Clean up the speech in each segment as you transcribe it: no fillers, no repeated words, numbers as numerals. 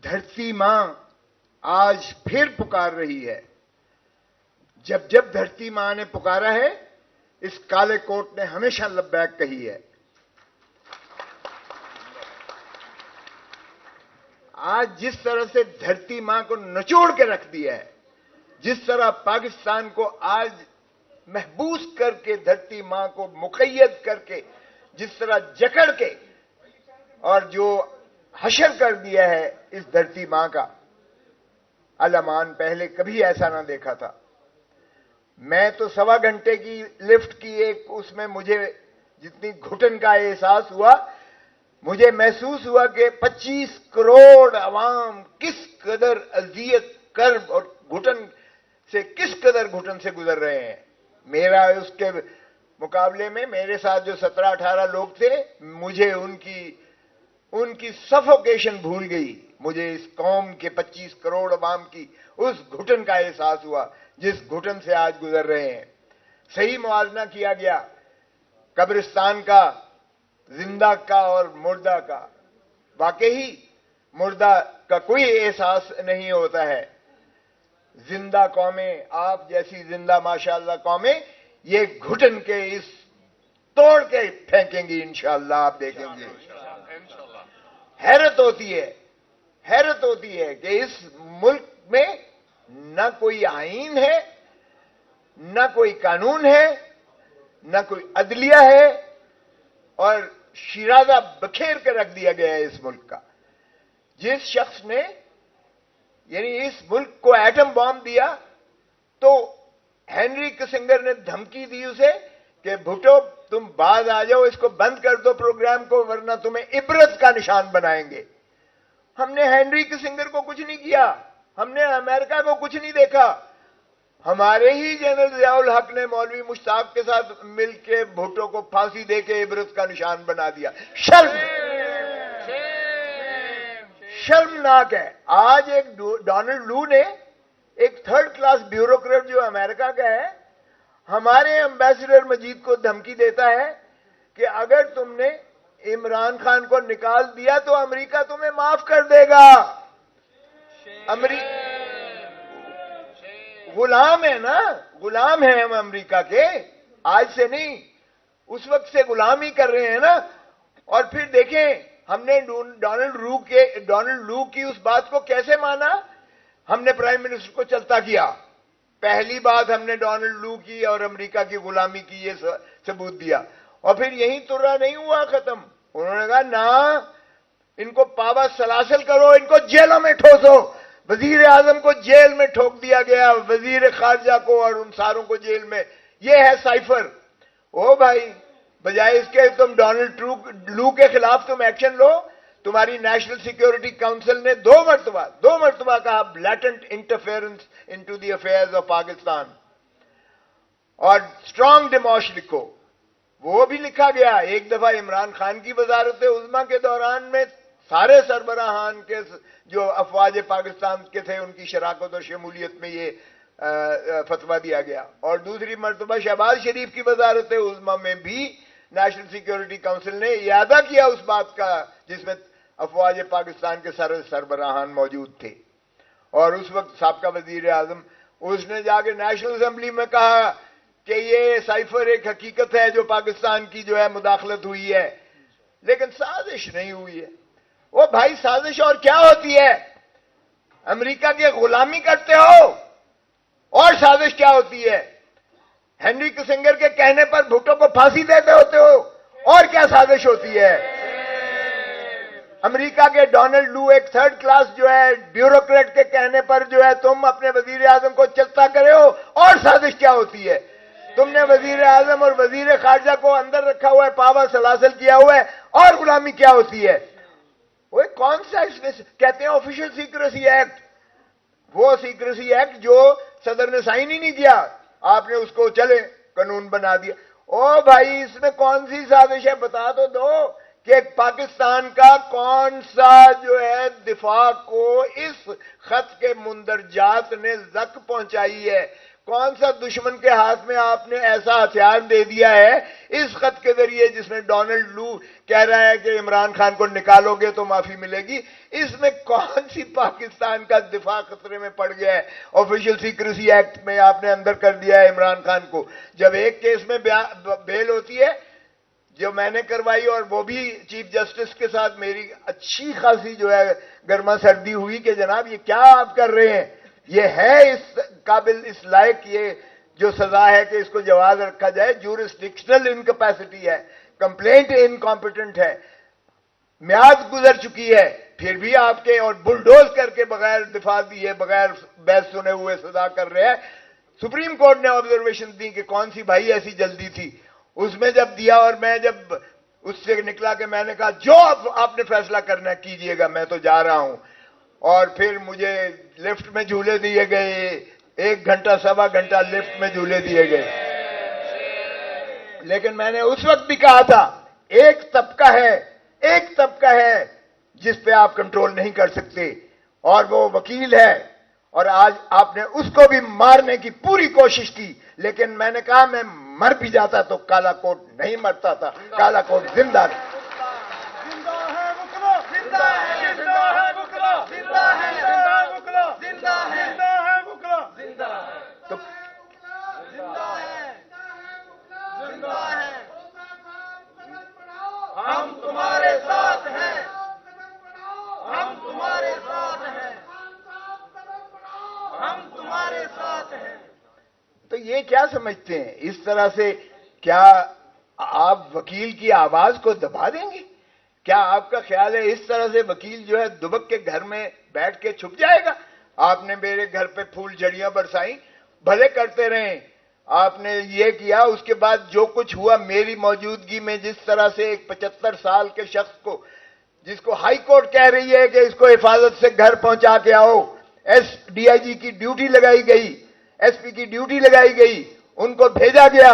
دھرتی ماں آج پھر پکار رہی ہے. جب جب دھرتی ماں نے پکارا ہے اس کالے کوٹ نے ہمیشہ لبیک کہی ہے. آج جس طرح سے دھرتی ماں کو نچوڑ کے رکھ دیا ہے, جس طرح پاکستان کو آج محبوس کر کے دھرتی ماں کو مقید کر کے جس طرح جکڑ کے اور جو حشر کر دیا ہے اس دھرتی ماں کا, الامان پہلے کبھی ایسا نہ دیکھا تھا. میں تو 1.25 گھنٹے کی لفٹ کی ایک اس میں مجھے جتنی گھٹن کا احساس ہوا, مجھے محسوس ہوا کہ 25 کروڑ عوام کس قدر اذیت کرب اور گھٹن سے کس قدر گھٹن سے گزر رہے ہیں. میرا اس کے مقابلے میں میرے ساتھ جو 17-18 لوگ تھے, مجھے ان کی سفوکیشن بھول گئی. مجھے اس قوم کے 25 کروڑ عوام کی اس گھٹن کا احساس ہوا جس گھٹن سے آج گزر رہے ہیں. صحیح موازنہ کیا گیا قبرستان کا, زندہ کا اور مردہ کا. واقعی مردہ کا کوئی احساس نہیں ہوتا ہے. زندہ قومیں, آپ جیسی زندہ ماشاءاللہ قومیں, یہ گھٹن کے اس توڑ کے پھینکیں گی انشاءاللہ. آپ دیکھیں گے. حیرت ہوتی ہے کہ اس ملک میں نہ کوئی آئین ہے, نہ کوئی قانون ہے, نہ کوئی عدلیہ ہے, اور شیرازہ بکھیر کے رکھ دیا گیا ہے اس ملک کا. جس شخص نے یعنی اس ملک کو ایٹم بام دیا تو ہینری کسنگر نے دھمکی دی اسے کہ بھٹو تم بعد آ جاؤ, اس کو بند کر دو پروگرام کو, ورنہ تمہیں عبرت کا نشان بنائیں گے. ہم نے ہینری کسنگر کو کچھ نہیں کیا, ہم نے امریکہ کو کچھ نہیں دیکھا. ہمارے ہی جنرل ضیاء الحق نے مولوی مشتاق کے ساتھ مل کے بھٹو کو پھانسی دے کے عبرت کا نشان بنا دیا. شرمناک ہے. آج ایک ڈونلڈ لو نے, ایک 3rd کلاس بیوروکریٹ جو امریکہ کا ہے, ہمارے امبیسڈر مجید کو دھمکی دیتا ہے کہ اگر تم نے عمران خان کو نکال دیا تو امریکہ تمہیں معاف کر دے گا. غلام ہے نا, غلام ہیں ہم امریکہ کے, آج سے نہیں اس وقت سے غلام ہی کر رہے ہیں نا. اور پھر دیکھیں ہم نے ڈونلڈ لو کی اس بات کو کیسے مانا. ہم نے پرائم منسٹر کو چلتا کیا. پہلی بات ہم نے ڈونلڈ لو کی اور امریکہ کی غلامی کی یہ ثبوت دیا. اور پھر یہیں ترا نہیں ہوا ختم, انہوں نے کہا نا ان کو پاوا سلاسل کرو, ان کو جیلوں میں ٹھوسو. وزیر اعظم کو جیل میں ٹھوک دیا گیا, وزیر خارجہ کو اور ان ساروں کو جیل میں. یہ ہے سائفر. او بھائی, بجائے اس کے تم ڈونلڈ لو کے خلاف تم ایکشن لو. تمہاری نیشنل سیکیورٹی کاؤنسل نے 2 مرتبہ کہا blatant interference into the affairs of Pakistan. اور اسٹرانگ ڈیموش لکھو, وہ بھی لکھا گیا. ایک دفعہ عمران خان کی وزارت عظمیٰ کے دوران میں سارے سربراہان کے جو افواج پاکستان کے تھے ان کی شراکت اور شمولیت میں یہ فتویٰ دیا گیا. اور دوسری مرتبہ شہباز شریف کی وزارت عظمیٰ میں بھی نیشنل سیکیورٹی کاؤنسل نے اعادہ کیا اس بات کا جس میں افواج پاکستان کے سربراہان موجود تھے. اور اس وقت سابقہ وزیر اعظم, اس نے جا کے نیشنل اسمبلی میں کہا کہ یہ سائفر ایک حقیقت ہے جو پاکستان کی جو ہے مداخلت ہوئی ہے, لیکن سازش نہیں ہوئی ہے. وہ بھائی سازش اور کیا ہوتی ہے؟ امریکہ کی غلامی کرتے ہو, اور سازش کیا ہوتی ہے؟ ہینری کسنگر کے کہنے پر بھٹو کو پھانسی دیتے ہوتے ہو, اور کیا سازش ہوتی ہے؟ امریکہ کے ڈونلڈ لو ایک 3rd کلاس جو ہے بیوروکریٹ کے کہنے پر جو ہے تم اپنے وزیر اعظم کو چلتا کرے ہو, اور سازش کیا ہوتی ہے؟ تم نے وزیر اعظم اور وزیر خارجہ کو اندر رکھا ہوا ہے, پاوا سلاسل کیا ہوا ہے, اور غلامی کیا ہوتی ہے؟ وہ کون سا اس میں کہتے ہیں آفیشل سیکریسی ایکٹ, وہ سیکریسی ایکٹ جو صدر نے سائن ہی نہیں کیا, آپ نے اس کو چلے قانون بنا دیا. او بھائی اس میں کون سی سازش ہے؟ بتا تو دو کہ پاکستان کا کون سا جو ہے دفاع کو اس خط کے مندرجات نے زک پہنچائی ہے, کون سا دشمن کے ہاتھ میں آپ نے ایسا ہتھیار دے دیا ہے اس خط کے ذریعے جس میں ڈونلڈ لو کہہ رہا ہے کہ عمران خان کو نکالو گے تو معافی ملے گی؟ اس میں کون سی پاکستان کا دفاع خطرے میں پڑ گیا ہے؟ آفیشل سیکریسی ایکٹ میں آپ نے اندر کر دیا ہے عمران خان کو. جب ایک کیس میں بیل ہوتی ہے جو میں نے کروائی اور وہ بھی چیف جسٹس کے ساتھ میری اچھی خاصی جو ہے گرما سردی ہوئی کہ جناب یہ کیا آپ کر رہے ہیں، یہ ہے اس قابل اس لائق یہ جو سزا ہے کہ اس کو جواز رکھا جائے. جورسڈکشنل انکیپیسٹی ہے، کمپلینٹ انکمپیٹنٹ ہے، میعاد گزر چکی ہے، پھر بھی آپ کے اور بلڈوز کر کے بغیر دفاع دیے بغیر بحث سنے ہوئے سزا کر رہے ہیں. سپریم کورٹ نے آبزرویشن دی کہ کون سی بھائی ایسی جلدی تھی. اس میں جب دیا اور میں جب اس سے نکلا کہ میں نے کہا جو آپ نے فیصلہ کرنا ہے کیجئے گا، میں تو جا رہا ہوں. اور پھر مجھے لفٹ میں جھولے دیے گئے، 1 گھنٹہ سوا گھنٹہ لفٹ میں جھولے دیے گئے. لیکن میں نے اس وقت بھی کہا تھا ایک طبقہ ہے جس پہ آپ کنٹرول نہیں کر سکتے اور وہ وکیل ہے. اور آج آپ نے اس کو بھی مارنے کی پوری کوشش کی، لیکن میں نے کہا میں مر بھی جاتا تو کالا کوٹ نہیں مرتا تھا، کالا کوٹ زندہ تھا. ہم تمہارے ساتھ ہیں، ہم تمہارے ساتھ ہیں، ہم تمہارے ساتھ ہیں. تو یہ کیا سمجھتے ہیں اس طرح سے کیا آپ وکیل کی آواز کو دبا دیں گے؟ کیا آپ کا خیال ہے اس طرح سے وکیل جو ہے دبک کے گھر میں بیٹھ کے چھپ جائے گا؟ آپ نے میرے گھر پہ پھول جھڑیاں برسائیں، بھلے کرتے رہیں. آپ نے یہ کیا، اس کے بعد جو کچھ ہوا میری موجودگی میں، جس طرح سے ایک 75 سال کے شخص کو جس کو ہائی کورٹ کہہ رہی ہے کہ اس کو حفاظت سے گھر پہنچا کے آؤ، ڈی آئی جی کی ڈیوٹی لگائی گئی، ایس پی کی ڈیوٹی لگائی گئی، ان کو بھیجا گیا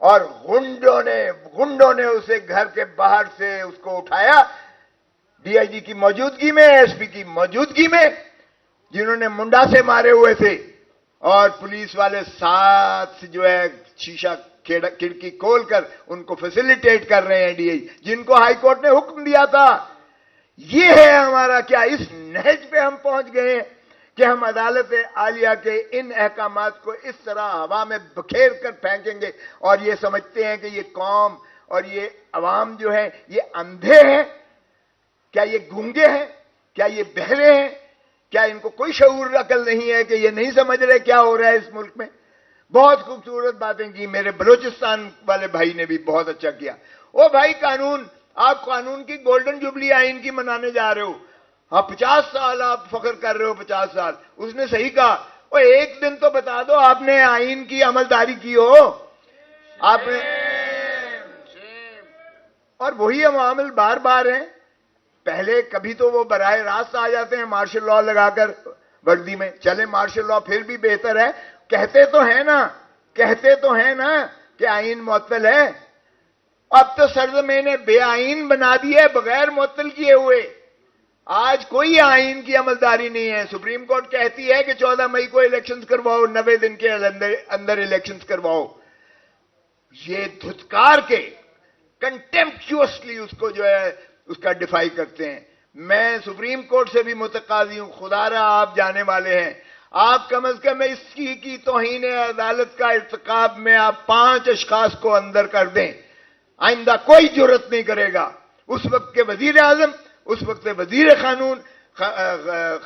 اور گنڈوں نے اسے گھر کے باہر سے اس کو اٹھایا ڈی آئی جی کی موجودگی میں، ایس پی کی موجودگی میں، جنہوں نے منڈا سے مارے ہوئے تھے. اور پولیس والے ساتھ جو ہے شیشہ کھڑکی کھول کر ان کو فیسیلیٹیٹ کر رہے ہیں ڈی آئی جن کو ہائی کورٹ نے حکم دیا تھا. یہ ہے ہمارا کیا اس نہج پہ ہم پہنچ گئے ہیں کہ ہم عدالت عالیہ کے ان احکامات کو اس طرح ہوا میں بکھیر کر پھینکیں گے اور یہ سمجھتے ہیں کہ یہ قوم اور یہ عوام جو ہے یہ اندھے ہیں؟ کیا یہ گونگے ہیں؟ کیا یہ بہرے ہیں؟ کیا ان کو کوئی شعور عقل نہیں ہے کہ یہ نہیں سمجھ رہے کیا ہو رہا ہے اس ملک میں؟ بہت خوبصورت باتیں کی میرے بلوچستان والے بھائی نے بھی بہت اچھا کیا. او بھائی قانون، آپ قانون کی گولڈن جوبلی آئین کی منانے جا رہے ہو، ہاں 50 سال آپ فخر کر رہے ہو، 50 سال. اس نے صحیح کہا، وہ ایک دن تو بتا دو آپ نے آئین کی عملداری کی ہو آپ نے. اور وہی عوامل بار بار ہیں. پہلے کبھی تو وہ براہ راست آ جاتے ہیں مارشل لا لگا کر وردی میں، چلے مارشل لا پھر بھی بہتر ہے، کہتے تو ہیں نا کہ آئین معطل ہے. اب تو سرزمین نے بے آئین بنا دی ہے بغیر معطل کیے ہوئے. آج کوئی آئین کی عملداری نہیں ہے. سپریم کورٹ کہتی ہے کہ 14 مئی کو الیکشنز کرواؤ، 90 دن کے اندر الیکشنز کرواؤ. یہ دھتکار کے کنٹمپچوسلی اس کو جو ہے اس کا ڈیفائی کرتے ہیں. میں سپریم کورٹ سے بھی متقاضی ہوں، خدا را آپ جانے والے ہیں، آپ کم از کم اس کی توہین عدالت کا ارتکاب میں آپ 5 اشخاص کو اندر کر دیں. آئندہ کوئی جرت نہیں کرے گا. اس وقت کے وزیر اعظم، اس وقت کے وزیر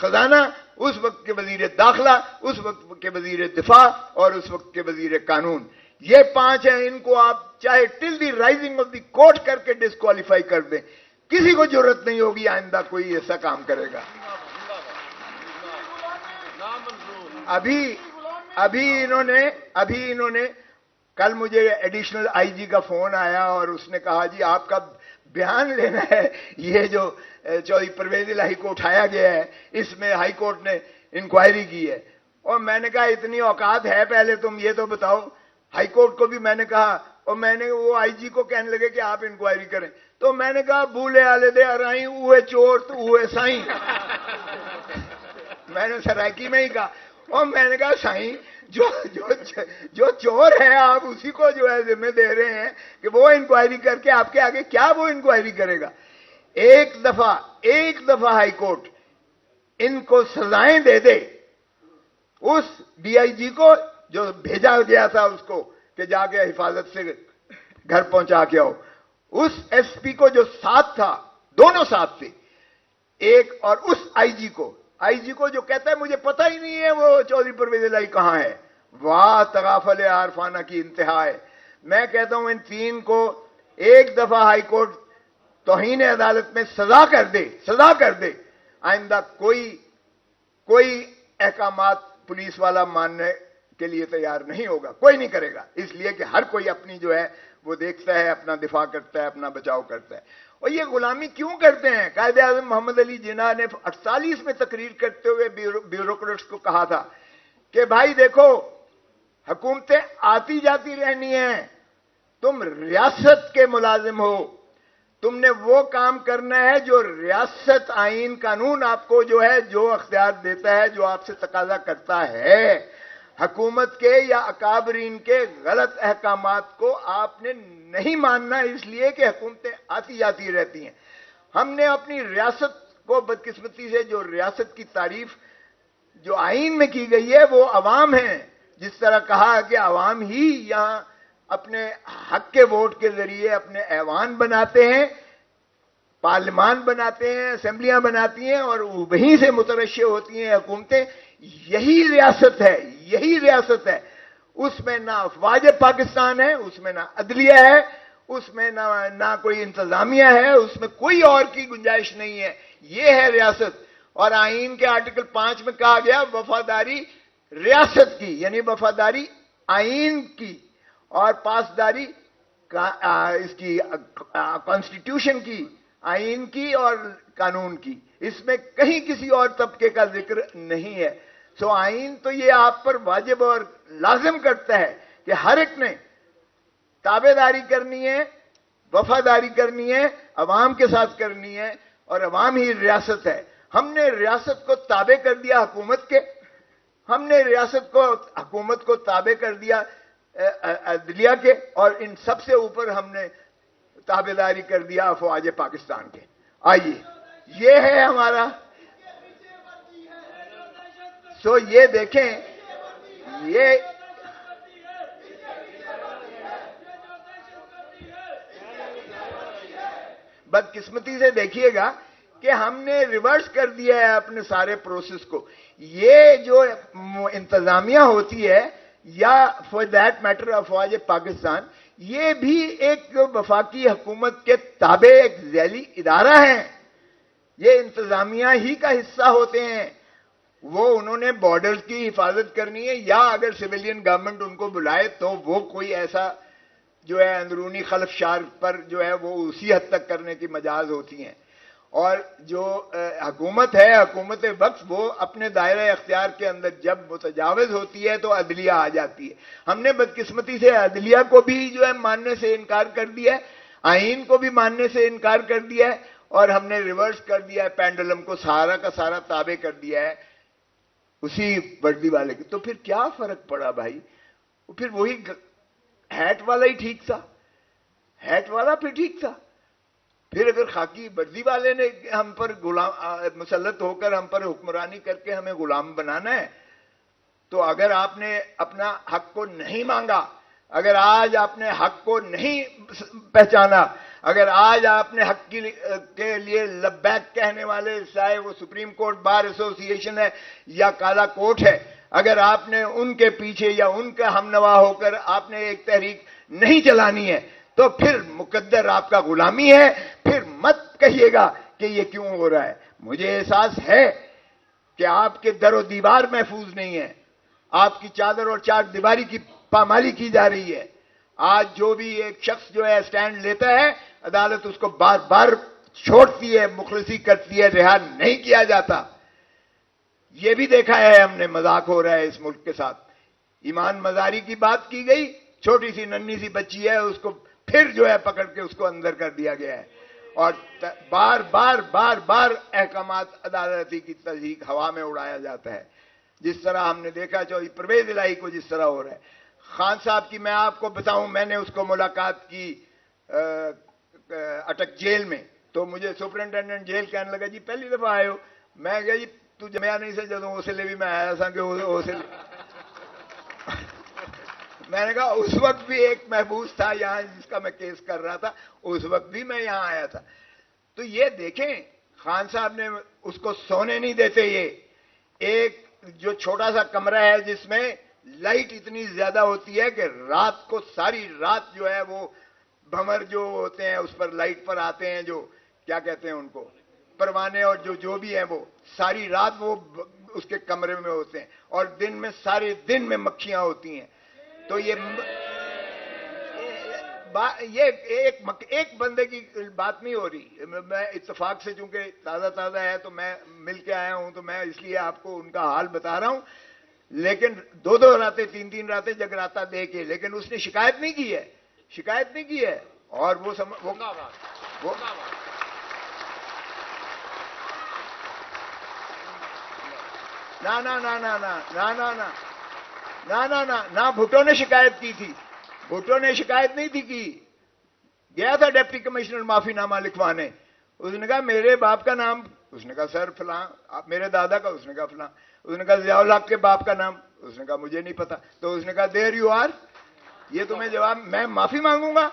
خزانہ، اس وقت کے وزیر داخلہ، اس وقت کے وزیر دفاع اور اس وقت کے وزیر قانون، یہ 5 ہیں. ان کو آپ چاہے ٹل دی رائزنگ آف دی کورٹ کر کے ڈسکوالیفائی کر دیں، کسی کو ضرورت نہیں ہوگی آئندہ کوئی ایسا کام کرے گا. ابھی انہوں نے کل مجھے ایڈیشنل آئی جی کا فون آیا اور اس نے کہا جی آپ کا بیان لینا ہے، یہ جو چودھری پرویز الہی کو اٹھایا گیا ہے اس میں ہائی کورٹ نے انکوائری کی ہے. اور میں نے کہا اتنی اوقات ہے پہلے تم یہ تو بتاؤ. ہائی کورٹ کو بھی میں نے کہا اور میں نے وہ آئی جی کو کہنے لگے کہ آپ انکوائری کریں، تو میں نے کہا بھولے آلے دے ارائیں اوے چور تو اوے سائیں. میں نے سرائکی میں ہی کہا اور میں نے کہا سائیں جو چور ہے آپ اسی کو جو ہے ذمہ دے رہے ہیں کہ وہ انکوائری کر کے آپ کے آگے کیا وہ انکوائری کرے گا. ایک دفعہ ہائی کورٹ ان کو سزائیں دے دے. اس ڈی آئی جی کو جو بھیجا گیا تھا اس کو کہ جا کے حفاظت سے گھر پہنچا کے آؤ, اس ایس پی کو جو ساتھ تھا, دونوں ساتھ تھے, ایک اور اس آئی جی کو جو کہتا ہے مجھے پتہ ہی نہیں ہے وہ چودھری پرویز الہی کہاں ہے. واہ تغافل عارفانہ کی انتہا ہے. میں کہتا ہوں ان تین کو ایک دفعہ ہائی کورٹ توہین عدالت میں سزا کر دے. آئندہ کوئی احکامات پولیس والا ماننے کے لیے تیار نہیں ہوگا, کوئی نہیں کرے گا, اس لیے کہ ہر کوئی اپنی جو ہے وہ دیکھتا ہے, اپنا دفاع کرتا ہے, اپنا بچاؤ کرتا ہے. اور یہ غلامی کیوں کرتے ہیں؟ قائد اعظم محمد علی جناح نے 48 میں تقریر کرتے ہوئے بیوروکریٹس کو کہا تھا کہ بھائی دیکھو حکومتیں آتی جاتی رہنی ہیں, تم ریاست کے ملازم ہو, تم نے وہ کام کرنا ہے جو ریاست آئین قانون آپ کو جو ہے جو اختیار دیتا ہے, جو آپ سے تقاضا کرتا ہے. حکومت کے یا اکابرین کے غلط احکامات کو آپ نے نہیں ماننا, اس لیے کہ حکومتیں آتی جاتی رہتی ہیں. ہم نے اپنی ریاست کو بدقسمتی سے جو ریاست کی تعریف جو آئین میں کی گئی ہے وہ عوام ہیں. جس طرح کہا کہ عوام ہی یہاں اپنے حق کے ووٹ کے ذریعے اپنے ایوان بناتے ہیں, پارلیمان بناتے ہیں, اسمبلیاں بناتی ہیں اور وہیں سے مترشح ہوتی ہیں حکومتیں. یہی ریاست ہے. اس میں نہ افواج پاکستان ہے, اس میں نہ عدلیہ ہے, اس میں نہ کوئی انتظامیہ ہے, اس میں کوئی اور کی گنجائش نہیں ہے. یہ ہے ریاست. اور آئین کے آرٹیکل 5 میں کہا گیا وفاداری ریاست کی, یعنی وفاداری آئین کی اور پاسداری اس کی کانسٹیٹیوشن کی, آئین کی اور قانون کی. اس میں کہیں کسی اور طبقے کا ذکر نہیں ہے. سو آئین تو یہ آپ پر واجب اور لازم کرتا ہے کہ ہر ایک نے تابعداری کرنی ہے, وفاداری کرنی ہے, عوام کے ساتھ کرنی ہے, اور عوام ہی ریاست ہے. ہم نے ریاست کو تابع کر دیا حکومت کے, ہم نے حکومت کو تابع کر دیا عدلیہ کے, اور ان سب سے اوپر ہم نے تابعداری کر دیا افواج پاکستان کے. آئیے یہ ہے ہمارا. سو یہ دیکھیں, یہ بدقسمتی سے دیکھیے گا کہ ہم نے ریورس کر دیا ہے اپنے سارے پروسیس کو. یہ جو انتظامیہ ہوتی ہے یا فار دیٹ میٹر افواج پاکستان, یہ بھی ایک وفاقی حکومت کے تابع ایک ذیلی ادارہ ہیں. یہ انتظامیہ ہی کا حصہ ہوتے ہیں. وہ انہوں نے بارڈرز کی حفاظت کرنی ہے, یا اگر سویلین گورنمنٹ ان کو بلائے تو وہ کوئی ایسا جو ہے اندرونی خلفشار پر جو ہے وہ اسی حد تک کرنے کی مجاز ہوتی ہیں. اور جو حکومت ہے, حکومت وقت, وہ اپنے دائرہ اختیار کے اندر جب متجاوز ہوتی ہے تو عدلیہ آ جاتی ہے. ہم نے بدقسمتی سے عدلیہ کو بھی جو ہے ماننے سے انکار کر دیا ہے, آئین کو بھی ماننے سے انکار کر دیا ہے, اور ہم نے ریورس کر دیا ہے, پینڈولم کو سارا کا سارا تابع کر دیا ہے اسی وردی والے کی. تو پھر کیا فرق پڑا بھائی؟ پھر وہی ہیٹ والا ہی ٹھیک تھا, ہیٹ والا پھر ٹھیک تھا. پھر اگر خاکی وردی والے نے ہم پر غلام مسلط ہو کر ہم پر حکمرانی کر کے ہمیں غلام بنانا ہے, تو اگر آپ نے اپنا حق کو نہیں مانگا, اگر آج آپ نے حق کو نہیں پہچانا, اگر آج آپ نے حق کے لیے لبیک کہنے والے, چاہے وہ سپریم کورٹ بار ایسوسی ایشن ہے یا کالا کوٹ ہے, اگر آپ نے ان کے پیچھے یا ان کا ہم نوا ہو کر آپ نے ایک تحریک نہیں چلانی ہے, تو پھر مقدر آپ کا غلامی ہے. پھر مت کہیے گا کہ یہ کیوں ہو رہا ہے. مجھے احساس ہے کہ آپ کے در و دیوار محفوظ نہیں ہے, آپ کی چادر اور چار دیواری کی پامالی کی جا رہی ہے. آج جو بھی ایک شخص جو ہے اسٹینڈ لیتا ہے, عدالت اس کو بار بار چھوڑتی ہے, مخلصی کرتی ہے, رہا نہیں کیا جاتا. یہ بھی دیکھا ہے ہم نے, مذاق ہو رہا ہے اس ملک کے ساتھ. ایمان مزاری کی بات کی گئی, چھوٹی سی ننھی سی بچی ہے, اس کو پھر جو ہے پکڑ کے اس کو اندر کر دیا گیا ہے, اور بار بار احکامات عدالتی کی تصدیق ہوا میں اڑایا جاتا ہے. جس طرح ہم نے دیکھا چودھری پرویز الہی کو جس طرح ہو رہا ہے. خان صاحب کی میں آپ کو بتاؤں, میں نے اس کو ملاقات کی اٹک جیل میں, تو مجھے سپرنٹینڈنٹ جیل کہنے لگا جی پہلی دفعہ آئے ہو. میں کہا جی تو جمیا نہیں سے جدوں اس لیے بھی میں آیا تھا کہ اس میں نے کہا اس وقت بھی ایک محبوس تھا یہاں جس کا میں کیس کر رہا تھا, اس وقت بھی میں یہاں آیا تھا. تو یہ دیکھیں خان صاحب نے اس کو سونے نہیں دیتے. یہ ایک جو چھوٹا سا کمرہ ہے جس میں لائٹ اتنی زیادہ ہوتی ہے کہ رات کو ساری رات جو ہے وہ بھمر جو ہوتے ہیں اس پر لائٹ پر آتے ہیں, جو کیا کہتے ہیں ان کو, پروانے, اور جو بھی ہیں وہ ساری رات وہ اس کے کمرے میں ہوتے ہیں, اور دن میں سارے دن میں مکھیاں ہوتی ہیں. تو یہ ایک بندے کی بات نہیں ہو رہی. میں اتفاق سے چونکہ تازہ ہے تو میں مل کے آیا ہوں, تو میں اس لیے آپ کو ان کا حال بتا رہا ہوں. لیکن 2 راتیں 3 راتیں جگراتا دے کے, لیکن اس نے شکایت نہیں کی ہے. اور وہ نہ بھٹو نے شکایت کی تھی. بھٹو نے شکایت نہیں تھی کی. گیا تھا ڈپٹی کمشنر معافی نامہ لکھوانے. اس نے کہا میرے باپ کا نام, اس نے کہا سر فلاں. میرے دادا کا, اس نے کہا فلاں. اس نے کہا ضیاء الحق کے باپ کا نام, اس نے کہا مجھے نہیں پتا. تو اس نے کہا دیر یو آر, یہ تمہیں جواب, میں معافی مانگوں گا,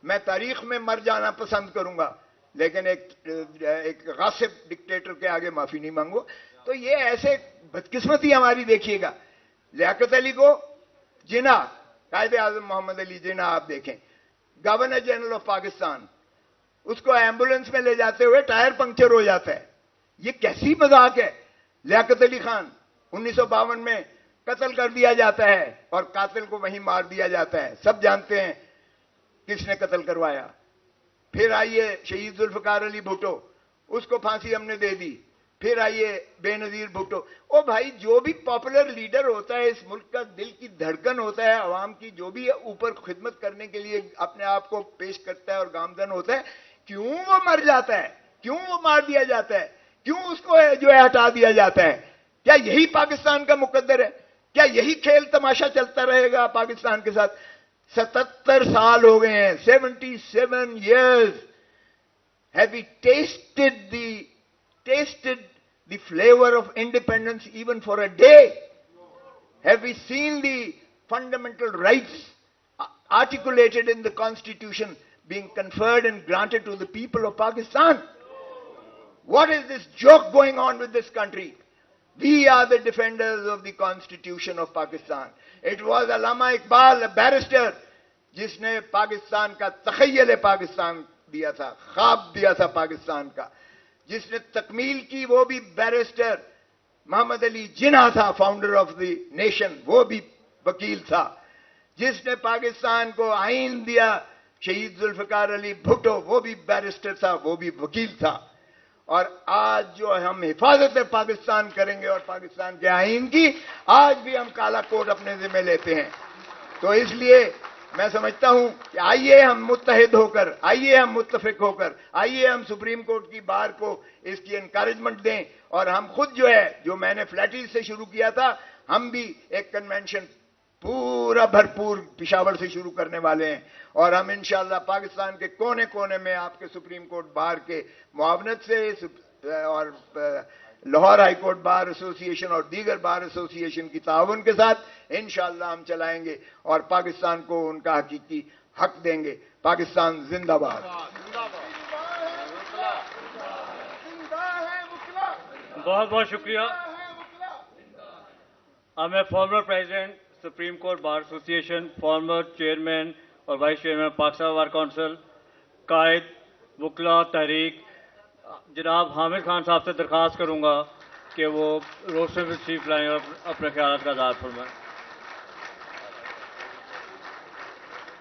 میں تاریخ میں مر جانا پسند کروں گا, لیکن ایک غاصب ڈکٹیٹر کے آگے معافی نہیں مانگو. تو یہ ایسے بدقسمتی ہماری دیکھیے گا. لیاقت علی کو جناح, قائد اعظم محمد علی جناح آپ دیکھیں, گورنر جنرل آف پاکستان, اس کو ایمبولینس میں لے جاتے ہوئے ٹائر پنکچر ہو جاتا ہے. یہ کیسی مذاق ہے. لیاقت علی خان 1952 میں قتل کر دیا جاتا ہے, اور قاتل کو وہیں مار دیا جاتا ہے. سب جانتے ہیں کس نے قتل کروایا. پھر آئیے شہید ذوالفقار علی بھٹو, اس کو پھانسی ہم نے دے دی. پھر آئیے بے نظیر بھٹو. او بھائی, جو بھی پاپولر لیڈر ہوتا ہے اس ملک کا, دل کی دھڑکن ہوتا ہے عوام کی, جو بھی اوپر خدمت کرنے کے لیے اپنے آپ کو پیش کرتا ہے اور گامزن ہوتا ہے, کیوں وہ مر جاتا ہے, کیوں وہ مار دیا جاتا ہے, کیوں اس کو جو ہے ہٹا دیا جاتا ہے؟ کیا یہی پاکستان کا مقدر ہے؟ کیا یہی کھیل تماشا چلتا رہے گا پاکستان کے ساتھ؟ 77 سال ہو گئے ہیں, 77 years. Have we tasted the flavor of independence even for a day? Have we seen the fundamental rights articulated in the Constitution being conferred and granted to the people of Pakistan? What is this joke going on with this country? We are the defenders of the Constitution of Pakistan. It was Allama Iqbal, a barrister, جس نے پاکستان کا تخیل پاکستان دیا تھا, خواب دیا تھا پاکستان کا. جس نے تکمیل کی وہ بھی بیرسٹر محمد علی جناح تھا, فاؤنڈر آف دی نیشن, وہ بھی وکیل تھا. جس نے پاکستان کو آئین دیا شہید ذوالفقار علی بھٹو, وہ بھی بیرسٹر تھا, وہ بھی وکیل تھا. اور آج جو ہم حفاظت پاکستان کریں گے اور پاکستان کے آئین کی, آج بھی ہم کالا کوٹ اپنے ذمہ لیتے ہیں. تو اس لیے میں سمجھتا ہوں کہ آئیے ہم متحد ہو کر, آئیے ہم متفق ہو کر, آئیے ہم سپریم کورٹ کی بار کو اس کی انکریجمنٹ دیں, اور ہم خود جو ہے, جو میں نے فلیٹیز سے شروع کیا تھا, ہم بھی ایک کنونشن پورا بھرپور پشاور سے شروع کرنے والے ہیں. اور ہم انشاءاللہ پاکستان کے کونے کونے میں آپ کے سپریم کورٹ بار کے معاونت سے اور لاہور ہائی کورٹ بار ایسوسی ایشن اور دیگر بار ایسوسی ایشن کی تعاون کے ساتھ انشاءاللہ ہم چلائیں گے, اور پاکستان کو ان کا حقیقی حق دیں گے. پاکستان زندہ باد. بہت بہت شکریہ. ہمیں former president supreme court bar association, former chairman اور vice chairman Pakistan bar council, قائد وکلا تحریک جناب حامد خان صاحب سے درخواست کروں گا کہ وہ روسٹر میں تشریف لائیں اور اپنے خیالات کا اظہار فرمائیں.